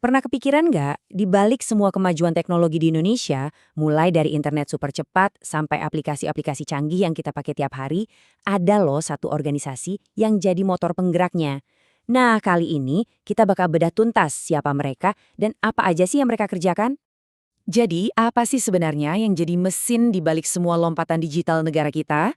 Pernah kepikiran nggak, di balik semua kemajuan teknologi di Indonesia, mulai dari internet super cepat sampai aplikasi-aplikasi canggih yang kita pakai tiap hari, ada loh satu organisasi yang jadi motor penggeraknya. Nah, kali ini kita bakal bedah tuntas siapa mereka dan apa aja sih yang mereka kerjakan. Jadi, apa sih sebenarnya yang jadi mesin di balik semua lompatan digital negara kita?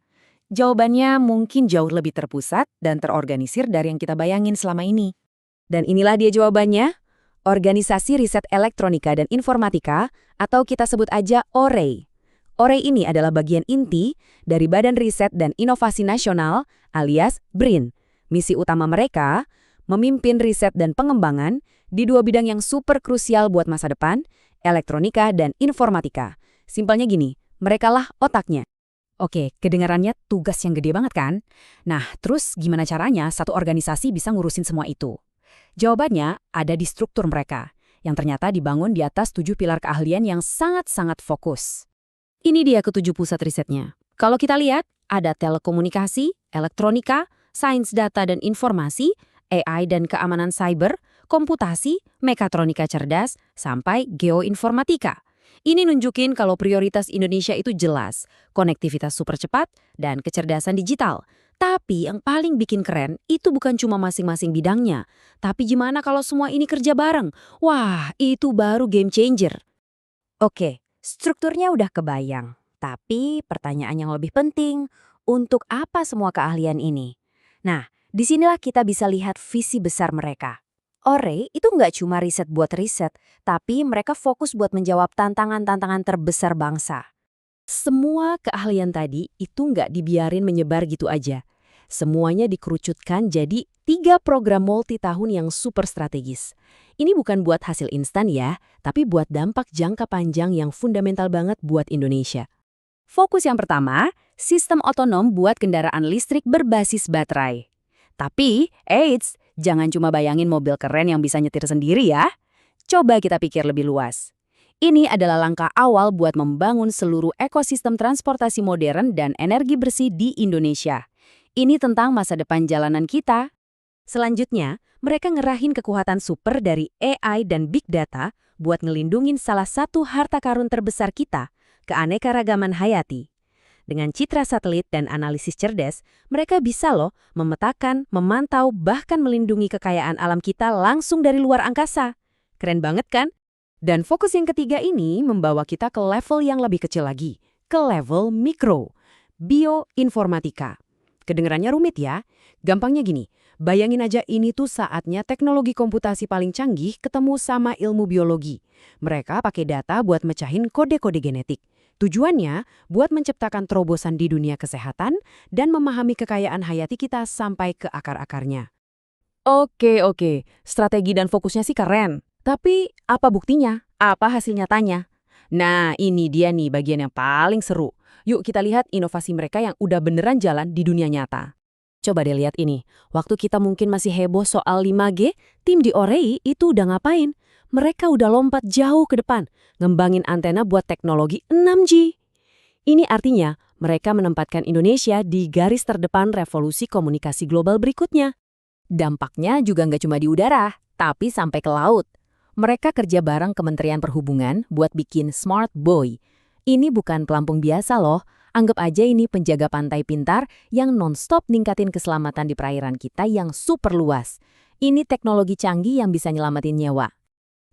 Jawabannya mungkin jauh lebih terpusat dan terorganisir dari yang kita bayangin selama ini. Dan inilah dia jawabannya, Organisasi Riset Elektronika dan Informatika, atau kita sebut aja OREI. OREI ini adalah bagian inti dari Badan Riset dan Inovasi Nasional alias BRIN. Misi utama mereka, memimpin riset dan pengembangan di dua bidang yang super krusial buat masa depan, elektronika dan informatika. Simpelnya gini, merekalah otaknya. Oke, kedengarannya tugas yang gede banget kan? Nah, terus gimana caranya satu organisasi bisa ngurusin semua itu? Jawabannya ada di struktur mereka, yang ternyata dibangun di atas 7 pilar keahlian yang sangat-sangat fokus. Ini dia ketujuh pusat risetnya. Kalau kita lihat, ada telekomunikasi, elektronika, sains data dan informasi, AI dan keamanan cyber, komputasi, mekatronika cerdas, sampai geoinformatika. Ini nunjukin kalau prioritas Indonesia itu jelas, konektivitas super cepat dan kecerdasan digital. Tapi yang paling bikin keren itu bukan cuma masing-masing bidangnya, tapi gimana kalau semua ini kerja bareng? Wah, itu baru game changer. Oke, strukturnya udah kebayang. Tapi pertanyaan yang lebih penting, untuk apa semua keahlian ini? Nah, disinilah kita bisa lihat visi besar mereka. OREI itu nggak cuma riset buat riset, tapi mereka fokus buat menjawab tantangan-tantangan terbesar bangsa. Semua keahlian tadi itu nggak dibiarin menyebar gitu aja. Semuanya dikerucutkan jadi 3 program multitahun yang super strategis. Ini bukan buat hasil instan ya, tapi buat dampak jangka panjang yang fundamental banget buat Indonesia. Fokus yang pertama, sistem otonom buat kendaraan listrik berbasis baterai. Tapi, eits, jangan cuma bayangin mobil keren yang bisa nyetir sendiri ya. Coba kita pikir lebih luas. Ini adalah langkah awal buat membangun seluruh ekosistem transportasi modern dan energi bersih di Indonesia. Ini tentang masa depan jalanan kita. Selanjutnya, mereka ngerahin kekuatan super dari AI dan Big Data buat ngelindungin salah satu harta karun terbesar kita, keanekaragaman hayati. Dengan citra satelit dan analisis cerdas, mereka bisa loh memetakan, memantau, bahkan melindungi kekayaan alam kita langsung dari luar angkasa. Keren banget kan? Dan fokus yang ketiga ini membawa kita ke level yang lebih kecil lagi, ke level mikro, bioinformatika. Kedengarannya rumit ya? Gampangnya gini, bayangin aja ini tuh saatnya teknologi komputasi paling canggih ketemu sama ilmu biologi. Mereka pakai data buat mecahin kode-kode genetik. Tujuannya buat menciptakan terobosan di dunia kesehatan dan memahami kekayaan hayati kita sampai ke akar-akarnya. Oke, strategi dan fokusnya sih keren. Tapi apa buktinya? Apa hasil nyatanya? Nah, ini dia nih bagian yang paling seru. Yuk kita lihat inovasi mereka yang udah beneran jalan di dunia nyata. Coba deh lihat ini. Waktu kita mungkin masih heboh soal 5G, tim di OREI itu udah ngapain? Mereka udah lompat jauh ke depan, ngembangin antena buat teknologi 6G. Ini artinya mereka menempatkan Indonesia di garis terdepan revolusi komunikasi global berikutnya. Dampaknya juga nggak cuma di udara, tapi sampai ke laut. Mereka kerja bareng Kementerian Perhubungan buat bikin Smart Buoy. Ini bukan pelampung biasa loh, anggap aja ini penjaga pantai pintar yang non-stop ningkatin keselamatan di perairan kita yang super luas. Ini teknologi canggih yang bisa nyelamatin nyawa.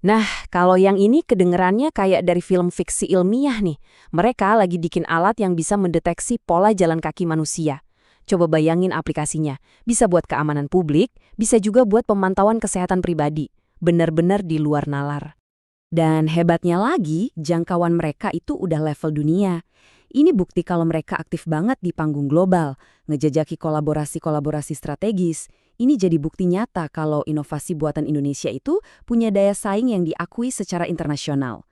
Nah, kalau yang ini kedengerannya kayak dari film fiksi ilmiah nih. Mereka lagi bikin alat yang bisa mendeteksi pola jalan kaki manusia. Coba bayangin aplikasinya, bisa buat keamanan publik, bisa juga buat pemantauan kesehatan pribadi. Benar-benar di luar nalar. Dan hebatnya lagi, jangkauan mereka itu udah level dunia. Ini bukti kalau mereka aktif banget di panggung global, ngejajaki kolaborasi-kolaborasi strategis. Ini jadi bukti nyata kalau inovasi buatan Indonesia itu punya daya saing yang diakui secara internasional.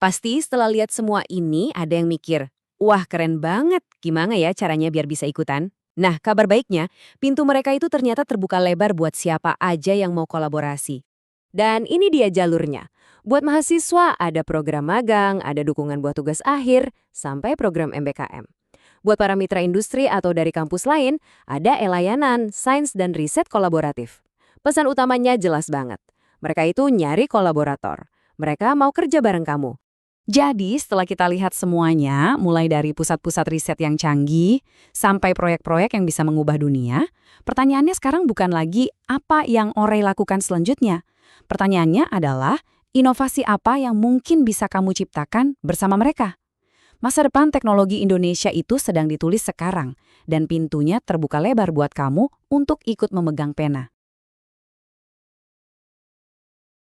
Pasti setelah lihat semua ini ada yang mikir, wah keren banget, gimana ya caranya biar bisa ikutan? Nah, kabar baiknya, pintu mereka itu ternyata terbuka lebar buat siapa aja yang mau kolaborasi. Dan ini dia jalurnya. Buat mahasiswa ada program magang, ada dukungan buat tugas akhir, sampai program MBKM. Buat para mitra industri atau dari kampus lain, ada layanan, sains dan riset kolaboratif. Pesan utamanya jelas banget. Mereka itu nyari kolaborator. Mereka mau kerja bareng kamu. Jadi setelah kita lihat semuanya, mulai dari pusat-pusat riset yang canggih sampai proyek-proyek yang bisa mengubah dunia, pertanyaannya sekarang bukan lagi apa yang Oray lakukan selanjutnya. Pertanyaannya adalah inovasi apa yang mungkin bisa kamu ciptakan bersama mereka. Masa depan teknologi Indonesia itu sedang ditulis sekarang, dan pintunya terbuka lebar buat kamu untuk ikut memegang pena.